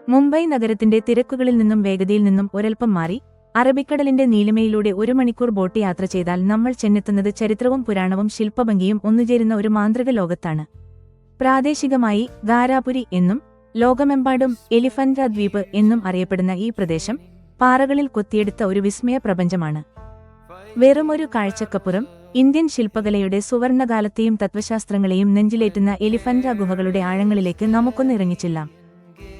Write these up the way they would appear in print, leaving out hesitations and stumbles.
മുംബൈ നഗരത്തിന്റെ തിരക്കുകളിൽ നിന്നും വേഗതയിൽ നിന്നും ഒരൽപ്പം മാറി അറബിക്കടലിന്റെ നീലിമയിലൂടെ 1 മണിക്കൂർ ബോട്ട് യാത്ര ചെയ്താൽ നമ്മൾ ചെന്നെത്തുന്നത് ചരിത്രവും പുരാണവും ശില്പഭംഗിയും ഒന്നുചേരുന്ന ഒരു മാന്ത്രിക ലോകത്താണ്. പ്രാദേശികമായി ധാരാപുരി എന്നും ലോകമെമ്പാടും എലിഫന്റ ദ്വീപ് എന്നും അറിയപ്പെടുന്ന ഈ പ്രദേശം പാറകളിൽ കൊത്തിയെടുത്ത ഒരു വിസ്മയ പ്രപഞ്ചമാണ്. വെറുമൊരു കാഴ്ചക്കപ്പുറം ഇന്ത്യൻ ശില്പകലയുടെ സുവർണകാലത്തെയും തത്വശാസ്ത്രങ്ങളെയും നെഞ്ചിലേറ്റുന്ന എലിഫന്റ ഗുഹകളുടെ ആഴങ്ങളിലേക്ക് നമുക്കൊന്ന് ഇറങ്ങിച്ചെല്ലാം.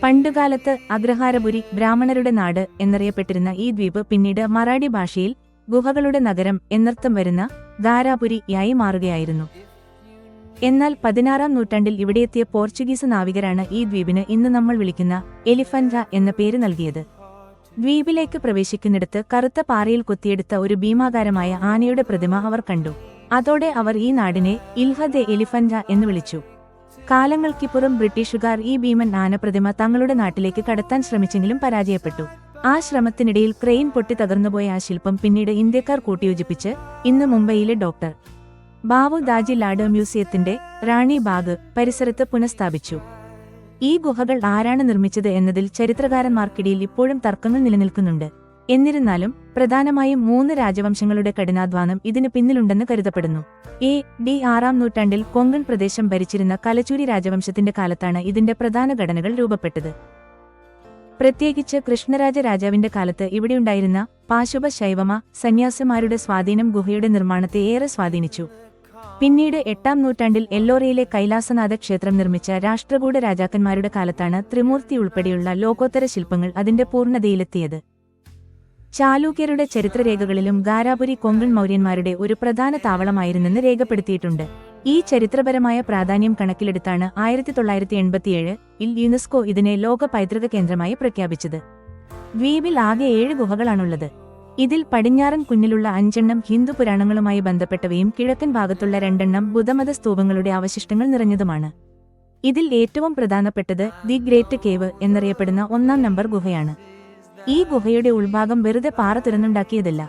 പണ്ടുകാലത്ത് അഗ്രഹാരപുരി ബ്രാഹ്മണരുടെ നാട് എന്നറിയപ്പെട്ടിരുന്ന ഈ ദ്വീപ് പിന്നീട് മറാഠി ഭാഷയിൽ ഗുഹകളുടെ നഗരം എന്നർത്ഥം വരുന്ന ധാരാപുരിയായി മാറുകയായിരുന്നു. എന്നാൽ 16-ാം നൂറ്റാണ്ടിൽ ഇവിടെയെത്തിയ പോർച്ചുഗീസ് നാവികരാണ് ഈ ദ്വീപിന് ഇന്ന് നമ്മൾ വിളിക്കുന്ന എലിഫന്റ എന്ന പേര് നൽകിയത്. ദ്വീപിലേക്ക് പ്രവേശിക്കുന്നിടത്ത് കറുത്ത പാറയിൽ കൊത്തിയെടുത്ത ഒരു ഭീമാകാരമായ ആനയുടെ പ്രതിമ അവർ കണ്ടു. അതോടെ അവർ ഈ നാടിനെ ഇൽഹ ദെ എലിഫന്റ എന്ന് വിളിച്ചു. കാലങ്ങൾക്കിപ്പുറം ബ്രിട്ടീഷുകാർ ഈ ഭീമൻ ആനപ്രതിമ തങ്ങളുടെ നാട്ടിലേക്ക് കടത്താൻ ശ്രമിച്ചെങ്കിലും പരാജയപ്പെട്ടു. ആ ശ്രമത്തിനിടയിൽ ക്രെയിൻ പൊട്ടി തകർന്നുപോയ ആ ശില്പം പിന്നീട് ഇന്ത്യക്കാർ കൂട്ടിയോജിപ്പിച്ച് ഇന്ന് മുംബൈയിലെ ഡോക്ടർ ബാബു ദാജി ലാഡ് മ്യൂസിയത്തിന്റെ റാണി ബാഗ് പരിസരത്ത് പുനഃസ്ഥാപിച്ചു. ഈ ഗുഹകൾ ആരാണ് നിർമ്മിച്ചത് എന്നതിൽ ചരിത്രകാരന്മാർക്കിടയിൽ ഇപ്പോഴും തർക്കങ്ങൾ നിലനിൽക്കുന്നുണ്ട്. എന്നിരുന്നാലും പ്രധാനമായും 3 രാജവംശങ്ങളുടെ കഠിനാധ്വാനം ഇതിന് പിന്നിലുണ്ടെന്ന് കരുതപ്പെടുന്നു. AD 6-ാം നൂറ്റാണ്ടിൽ കൊങ്കൺ പ്രദേശം ഭരിച്ചിരുന്ന കലചൂരി രാജവംശത്തിന്റെ കാലത്താണ് ഇതിന്റെ പ്രധാന ഘടനകൾ രൂപപ്പെട്ടത്. പ്രത്യേകിച്ച് കൃഷ്ണരാജ രാജാവിന്റെ കാലത്ത് ഇവിടെയുണ്ടായിരുന്ന പാശുപ ശൈവമ സന്യാസിമാരുടെ സ്വാധീനം ഗുഹയുടെ നിർമ്മാണത്തെ ഏറെ സ്വാധീനിച്ചു. പിന്നീട് 8-ാം നൂറ്റാണ്ടിൽ എല്ലോറയിലെ കൈലാസനാഥ ക്ഷേത്രം നിർമ്മിച്ച രാഷ്ട്രകൂട രാജാക്കന്മാരുടെ കാലത്താണ് ത്രിമൂർത്തി ഉൾപ്പെടെയുള്ള ലോകോത്തര ശില്പങ്ങൾ അതിന്റെ പൂർണ്ണതയിലെത്തിയത്. ചാലൂക്യരുടെ ചരിത്രരേഖകളിലും ധാരാപുരി കൊങ്കൺ മൗര്യന്മാരുടെ ഒരു പ്രധാന താവളമായിരുന്നെന്ന് രേഖപ്പെടുത്തിയിട്ടുണ്ട്. ഈ ചരിത്രപരമായ പ്രാധാന്യം കണക്കിലെടുത്താണ് 1987-ൽ യുനെസ്കോ ഇതിനെ ലോക പൈതൃക കേന്ദ്രമായി പ്രഖ്യാപിച്ചത്. ദ്വീപിൽ ആകെ 7 ഗുഹകളാണുള്ളത്. ഇതിൽ പടിഞ്ഞാറൻ കുന്നിലുള്ള 5 എണ്ണം ഹിന്ദു പുരാണങ്ങളുമായി ബന്ധപ്പെട്ടവയും കിഴക്കൻ ഭാഗത്തുള്ള 2 എണ്ണം ബുദ്ധമത സ്തൂപങ്ങളുടെ അവശിഷ്ടങ്ങൾ നിറഞ്ഞതുമാണ്. ഇതിൽ ഏറ്റവും പ്രധാനപ്പെട്ടത് ദി ഗ്രേറ്റ് കേവ് എന്നറിയപ്പെടുന്ന 1-ാം നമ്പർ ഗുഹയാണ്. ഈ ഗുഹയുടെ ഉൾഭാഗം വെറുതെ പാറ തുറന്നുണ്ടാക്കിയതല്ല,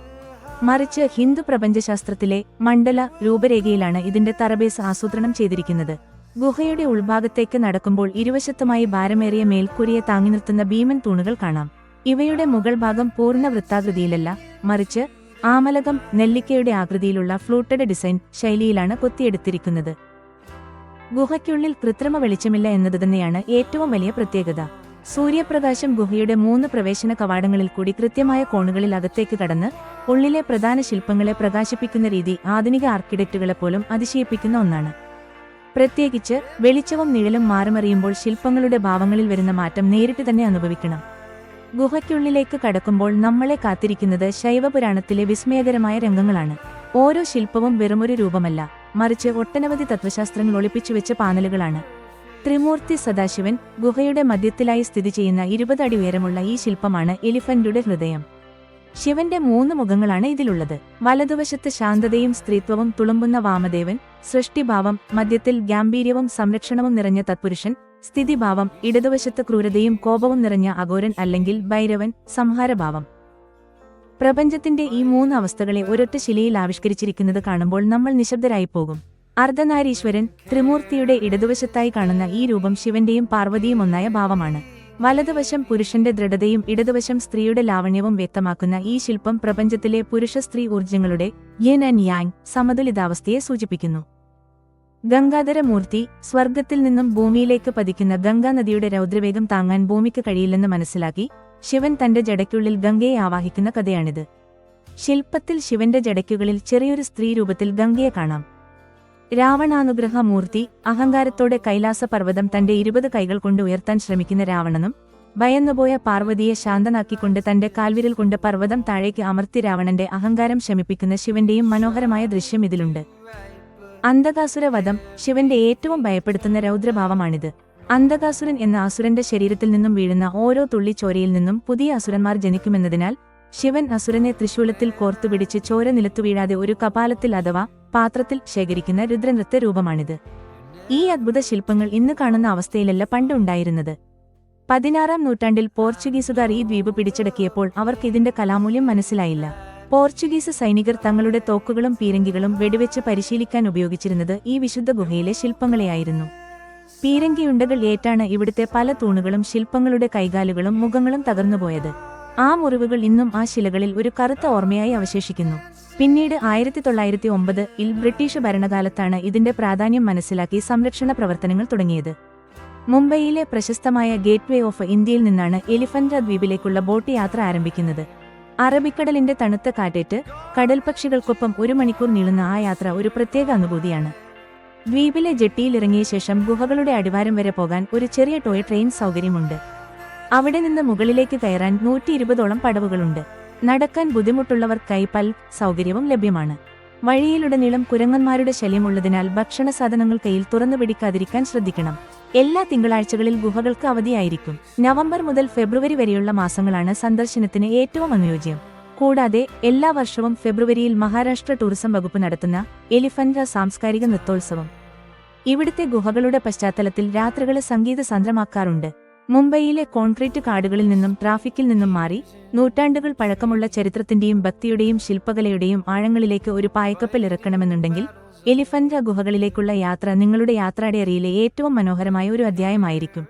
മറിച്ച് ഹിന്ദു പ്രപഞ്ചശാസ്ത്രത്തിലെ മണ്ഡല രൂപരേഖയിലാണ് ഇതിന്റെ തറബേസ് ആസൂത്രണം ചെയ്തിരിക്കുന്നത്. ഗുഹയുടെ ഉൾഭാഗത്തേക്ക് നടക്കുമ്പോൾ ഇരുവശത്തുമായി ഭാരമേറിയ മേൽക്കൂരയെ താങ്ങി നിർത്തുന്ന ഭീമൻ തൂണുകൾ കാണാം. ഇവയുടെ മുകൾ ഭാഗം പൂർണ്ണ വൃത്താകൃതിയിലല്ല, മറിച്ച് ആമലകം നെല്ലിക്കയുടെ ആകൃതിയിലുള്ള ഫ്ലൂട്ടഡ് ഡിസൈൻ ശൈലിയിലാണ് കൊത്തിയെടുത്തിരിക്കുന്നത്. ഗുഹയ്ക്കുള്ളിൽ കൃത്രിമ വെളിച്ചമില്ല എന്നതുതന്നെയാണ് ഏറ്റവും വലിയ പ്രത്യേകത. സൂര്യപ്രകാശം ഗുഹയുടെ 3 പ്രവേശന കവാടങ്ങളിൽ കൂടി കൃത്യമായ കോണുകളിൽ അകത്തേക്ക് കടന്ന് ഉള്ളിലെ പ്രധാന ശില്പങ്ങളെ പ്രകാശിപ്പിക്കുന്ന രീതി ആധുനിക ആർക്കിടെക്റ്റുകളെപ്പോലും അതിശയിപ്പിക്കുന്ന ഒന്നാണ്. പ്രത്യേകിച്ച് വെളിച്ചവും നിഴലും മാറിമറിയുമ്പോൾ ശില്പങ്ങളുടെ ഭാവങ്ങളിൽ വരുന്ന മാറ്റം നേരിട്ട് തന്നെ അനുഭവിക്കണം. ഗുഹയ്ക്കുള്ളിലേക്ക് കടക്കുമ്പോൾ നമ്മളെ കാത്തിരിക്കുന്നത് ശൈവപുരാണത്തിലെ വിസ്മയകരമായ രംഗങ്ങളാണ്. ഓരോ ശില്പവും വെറുമൊരു രൂപമല്ല, മറിച്ച് ഒട്ടനവധി തത്വശാസ്ത്രങ്ങൾ ഒളിപ്പിച്ചുവെച്ച പാനലുകളാണ്. ത്രിമൂർത്തി സദാശിവൻ ഗുഹയുടെ മധ്യത്തിലായി സ്ഥിതി ചെയ്യുന്ന 20 അടി ഉയരമുള്ള ഈ ശില്പമാണ് എലിഫന്റുടെ ഹൃദയം. ശിവന്റെ 3 മുഖങ്ങളാണ് ഇതിലുള്ളത്. വലതുവശത്ത് ശാന്തതയും സ്ത്രീത്വവും തുളുമ്പുന്ന വാമദേവൻ, സൃഷ്ടിഭാവം മധ്യത്തിൽ ഗാംഭീര്യവും സംരക്ഷണവും നിറഞ്ഞ തത്പുരുഷൻ, സ്ഥിതിഭാവം ഇടതുവശത്ത് ക്രൂരതയും കോപവും നിറഞ്ഞ അഘോരൻ അല്ലെങ്കിൽ ഭൈരവൻ, സംഹാരഭാവം. പ്രപഞ്ചത്തിന്റെ ഈ 3 അവസ്ഥകളെ ഒരൊറ്റ ശിലയിൽ ആവിഷ്കരിച്ചിരിക്കുന്നത് കാണുമ്പോൾ നമ്മൾ നിശബ്ദരായിപ്പോകും. അർദ്ധനാരീശ്വരൻ ത്രിമൂർത്തിയുടെ ഇടതുവശത്തായി കാണുന്ന ഈ രൂപം ശിവന്റെയും പാർവതിയും ഒന്നായ ഭാവമാണ്. വലതുവശം പുരുഷന്റെ ദൃഢതയും ഇടതുവശം സ്ത്രീയുടെ ലാവണ്യവും വ്യക്തമാക്കുന്ന ഈ ശില്പം പ്രപഞ്ചത്തിലെ പുരുഷ സ്ത്രീ ഊർജ്ജങ്ങളുടെ യിൻ ആൻഡ് യാങ് സമതുലിതാവസ്ഥയെ സൂചിപ്പിക്കുന്നു. ഗംഗാധരമൂർത്തി സ്വർഗത്തിൽ നിന്നും ഭൂമിയിലേക്ക് പതിക്കുന്ന ഗംഗാനദിയുടെ രൗദ്രവേഗം താങ്ങാൻ ഭൂമിക്ക് കഴിയില്ലെന്ന് മനസ്സിലാക്കി ശിവൻ തന്റെ ജടയ്ക്കുള്ളിൽ ഗംഗയെ ആവാഹിക്കുന്ന കഥയാണിത്. ശില്പത്തിൽ ശിവന്റെ ജടയ്ക്കുകളിൽ ചെറിയൊരു സ്ത്രീ രൂപത്തിൽ ഗംഗയെ കാണാം. രാവണാനുഗ്രഹ മൂർത്തി അഹങ്കാരത്തോടെ കൈലാസപർവ്വതം തന്റെ 20 കൈകൾ കൊണ്ട് ഉയർത്താൻ ശ്രമിക്കുന്ന രാവണനും ഭയന്നുപോയ പാർവതിയെ ശാന്തനാക്കിക്കൊണ്ട് തന്റെ കാൽവിരൽ കൊണ്ട് പർവ്വതം താഴേക്ക് അമർത്തി രാവണന്റെ അഹങ്കാരം ശമിപ്പിക്കുന്ന ശിവന്റെയും മനോഹരമായ ദൃശ്യം ഇതിലുണ്ട്. അന്ധകാസുരവധം ശിവന്റെ ഏറ്റവും ഭയപ്പെടുത്തുന്ന രൗദ്രഭാവമാണിത്. അന്ധകാസുരൻ എന്ന അസുരന്റെ ശരീരത്തിൽ നിന്നും വീഴുന്ന ഓരോ തുള്ളി ചോരയിൽ നിന്നും പുതിയ അസുരന്മാർ ജനിക്കുമെന്നതിനാൽ ശിവൻ അസുരനെ ത്രിശൂലത്തിൽ കോർത്തുപിടിച്ച് ചോര നിലത്തു വീഴാതെ ഒരു കപാലത്തിൽ അഥവാ പാത്രത്തിൽ ശേഖരിക്കുന്ന രുദ്രനൃത്ത രൂപമാണിത്. ഈ അദ്ഭുത ശില്പങ്ങൾ ഇന്ന് കാണുന്ന അവസ്ഥയിലല്ല പണ്ട് ഉണ്ടായിരുന്നത്. 16-ാം നൂറ്റാണ്ടിൽ പോർച്ചുഗീസുകാർ ഈ ദ്വീപ് പിടിച്ചടക്കിയപ്പോൾ അവർക്ക് ഇതിന്റെ കലാമൂല്യം മനസ്സിലായില്ല. പോർച്ചുഗീസ് സൈനികർ തങ്ങളുടെ തോക്കുകളും പീരങ്കികളും വെടിവെച്ച് പരിശീലിക്കാൻ ഉപയോഗിച്ചിരുന്നത് ഈ വിശുദ്ധ ഗുഹയിലെ ശില്പങ്ങളെയായിരുന്നു. പീരങ്കിയുണ്ടകൾ ഏറ്റാണ് ഇവിടുത്തെ പല തൂണുകളും ശില്പങ്ങളുടെ കൈകാലുകളും മുഖങ്ങളും തകർന്നുപോയത്. ആ മുറിവുകൾ ഇന്നും ആ ശിലകളിൽ ഒരു കറുത്ത ഓർമ്മയായി അവശേഷിക്കുന്നു. പിന്നീട് 1909-ൽ ബ്രിട്ടീഷ് ഭരണകാലത്താണ് ഇതിന്റെ പ്രാധാന്യം മനസ്സിലാക്കി സംരക്ഷണ പ്രവർത്തനങ്ങൾ തുടങ്ങിയത്. മുംബൈയിലെ പ്രശസ്തമായ ഗേറ്റ്വേ ഓഫ് ഇന്ത്യയിൽ നിന്നാണ് എലിഫന്റ ദ്വീപിലേക്കുള്ള ബോട്ട് യാത്ര ആരംഭിക്കുന്നത്. അറബിക്കടലിന്റെ തണുത്ത കാറ്റേറ്റ് കടൽപക്ഷികൾക്കൊപ്പം 1 മണിക്കൂർ നീളുന്ന ആ യാത്ര ഒരു പ്രത്യേക അനുഭൂതിയാണ്. ദ്വീപിലെ ജെട്ടിയിലിറങ്ങിയ ശേഷം ഗുഹകളുടെ അടിവാരം വരെ പോകാൻ ഒരു ചെറിയ ടോയ് ട്രെയിൻ സൗകര്യമുണ്ട്. അവിടെ നിന്ന് മുകളിലേക്ക് കയറാൻ 120ഓളം പടവുകളുണ്ട്. നടക്കാൻ ബുദ്ധിമുട്ടുള്ളവർക്കായി സൗകര്യവും ലഭ്യമാണ്. വഴിയിലുടനീളം കുരങ്ങന്മാരുടെ ശല്യമുള്ളതിനാൽ ഭക്ഷണ സാധനങ്ങൾ കയ്യിൽ തുറന്നു പിടിക്കാതിരിക്കാൻ ശ്രദ്ധിക്കണം. എല്ലാ തിങ്കളാഴ്ചകളിൽ ഗുഹകൾക്ക് അവധിയായിരിക്കും. നവംബർ മുതൽ ഫെബ്രുവരി വരെയുള്ള മാസങ്ങളാണ് സന്ദർശനത്തിന് ഏറ്റവും അനുയോജ്യം. കൂടാതെ എല്ലാ വർഷവും ഫെബ്രുവരിയിൽ മഹാരാഷ്ട്ര ടൂറിസം വകുപ്പ് നടത്തുന്ന എലിഫന്റ സാംസ്കാരിക നൃത്തോത്സവം ഇവിടുത്തെ ഗുഹകളുടെ പശ്ചാത്തലത്തിൽ രാത്രികളെ സംഗീത സാന്ദ്രമാക്കാറുണ്ട്. മുംബൈയിലെ കോൺക്രീറ്റ് കാടുകളിൽ നിന്നും ട്രാഫിക്കിൽ നിന്നും മാറി നൂറ്റാണ്ടുകൾ പഴക്കമുള്ള ചരിത്രത്തിന്റെയും ഭക്തിയുടെയും ശില്പകലയുടെയും ആഴങ്ങളിലേക്ക് ഒരു പായ്ക്കപ്പൽ ഇറക്കണമെന്നുണ്ടെങ്കിൽ എലിഫന്റ ഗുഹകളിലേക്കുള്ള യാത്ര നിങ്ങളുടെ യാത്രാ ഡയറിയിലെ ഏറ്റവും മനോഹരമായ ഒരു അധ്യായമായിരിക്കും.